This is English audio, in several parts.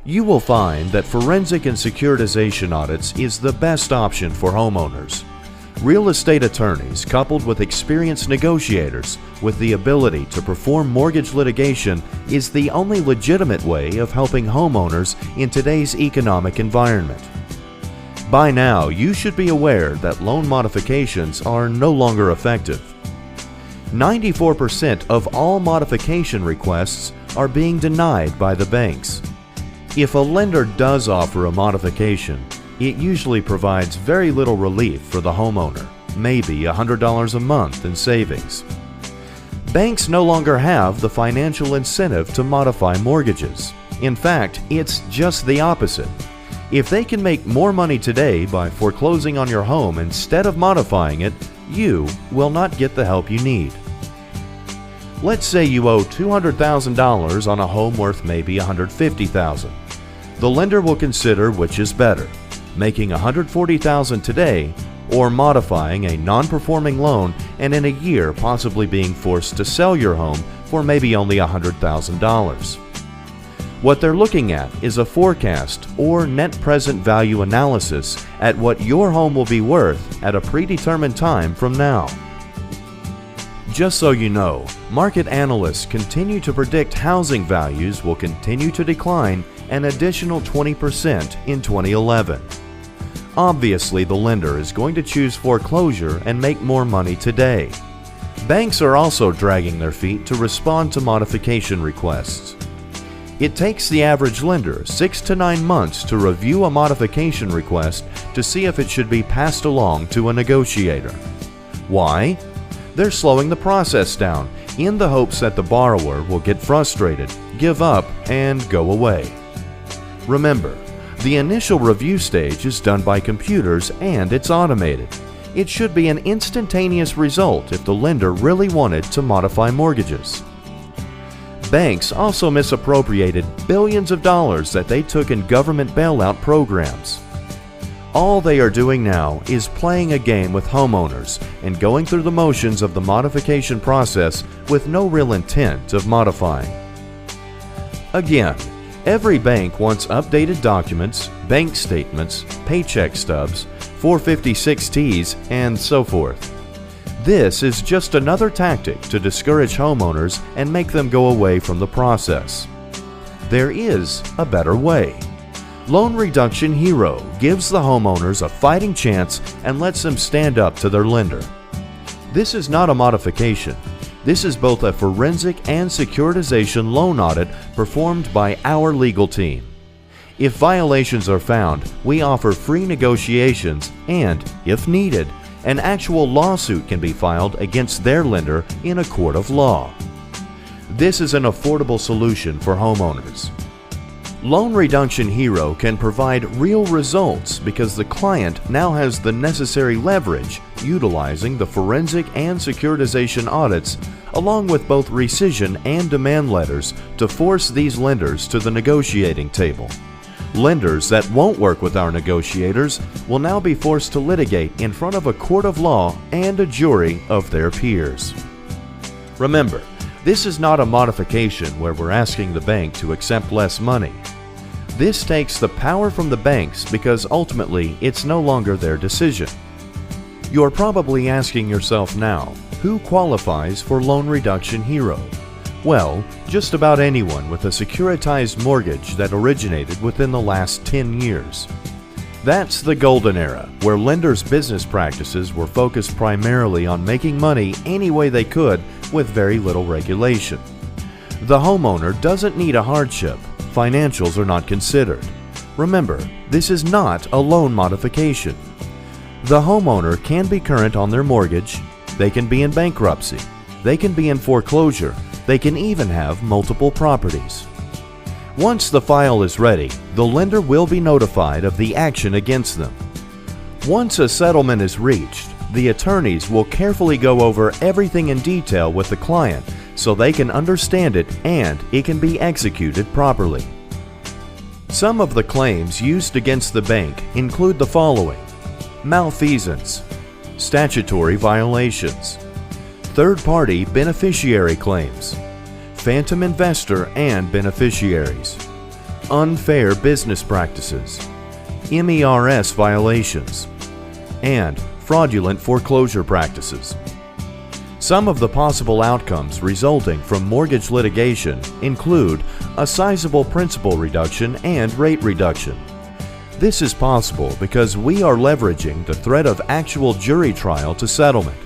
You will find that forensic and securitization audits is the best option for homeowners. Real estate attorneys coupled with experienced negotiators with the ability to perform mortgage litigation is the only legitimate way of helping homeowners in today's economic environment. By now, you should be aware that loan modifications are no longer effective. 94% of all modification requests are being denied by the banks. If a lender does offer a modification, it usually provides very little relief for the homeowner, maybe $100 a month in savings. Banks no longer have the financial incentive to modify mortgages. In fact, it's just the opposite. If they can make more money today by foreclosing on your home instead of modifying it, you will not get the help you need. Let's say you owe $200,000 on a home worth maybe $150,000. The lender will consider which is better, making $140,000 today or modifying a non-performing loan and in a year possibly being forced to sell your home for maybe only $100,000. What they're looking at is a forecast or net present value analysis at what your home will be worth at a predetermined time from now. Just so you know, market analysts continue to predict housing values will continue to decline an additional 20% in 2011. Obviously, the lender is going to choose foreclosure and make more money today. Banks are also dragging their feet to respond to modification requests. It takes the average lender 6 to 9 months to review a modification request to see if it should be passed along to a negotiator. Why? They're slowing the process down in the hopes that the borrower will get frustrated, give up, and go away. Remember, the initial review stage is done by computers and it's automated. It should be an instantaneous result if the lender really wanted to modify mortgages. Banks also misappropriated billions of dollars that they took in government bailout programs. All they are doing now is playing a game with homeowners and going through the motions of the modification process with no real intent of modifying. Again, every bank wants updated documents, bank statements, paycheck stubs, 456Ts, and so forth. This is just another tactic to discourage homeowners and make them go away from the process. There is a better way. Loan Reduction Hero gives the homeowners a fighting chance and lets them stand up to their lender. This is not a modification. This is both a forensic and securitization loan audit performed by our legal team. If violations are found, we offer free negotiations and, if needed, an actual lawsuit can be filed against their lender in a court of law. This is an affordable solution for homeowners. Loan Reduction Hero can provide real results because the client now has the necessary leverage utilizing the forensic and securitization audits along with both rescission and demand letters to force these lenders to the negotiating table. Lenders that won't work with our negotiators will now be forced to litigate in front of a court of law and a jury of their peers. Remember, this is not a modification where we're asking the bank to accept less money. This takes the power from the banks because ultimately it's no longer their decision. You're probably asking yourself now, who qualifies for Loan Reduction Hero? Well, just about anyone with a securitized mortgage that originated within the last 10 years. That's the golden era, where lenders' business practices were focused primarily on making money any way they could with very little regulation. The homeowner doesn't need a hardship. Financials are not considered. Remember, this is not a loan modification. The homeowner can be current on their mortgage, they can be in bankruptcy, they can be in foreclosure, they can even have multiple properties. Once the file is ready, the lender will be notified of the action against them. Once a settlement is reached, the attorneys will carefully go over everything in detail with the client so they can understand it and it can be executed properly. Some of the claims used against the bank include the following: malfeasance, statutory violations, third-party beneficiary claims, phantom investor and beneficiaries, unfair business practices, MERS violations, and fraudulent foreclosure practices. Some of the possible outcomes resulting from mortgage litigation include a sizable principal reduction and rate reduction. This is possible because we are leveraging the threat of actual jury trial to settlement.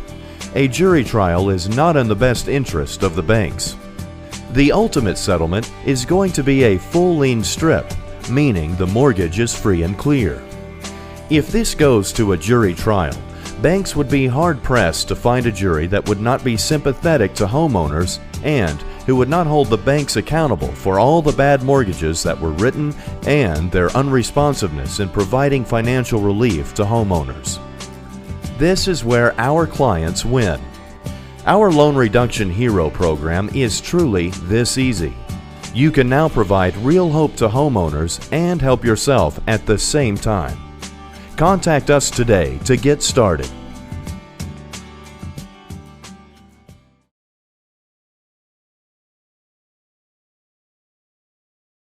A jury trial is not in the best interest of the banks. The ultimate settlement is going to be a full lien strip, meaning the mortgage is free and clear. If this goes to a jury trial, banks would be hard-pressed to find a jury that would not be sympathetic to homeowners and who would not hold the banks accountable for all the bad mortgages that were written and their unresponsiveness in providing financial relief to homeowners. This is where our clients win. Our Loan Reduction Hero program is truly this easy. You can now provide real hope to homeowners and help yourself at the same time. Contact us today to get started.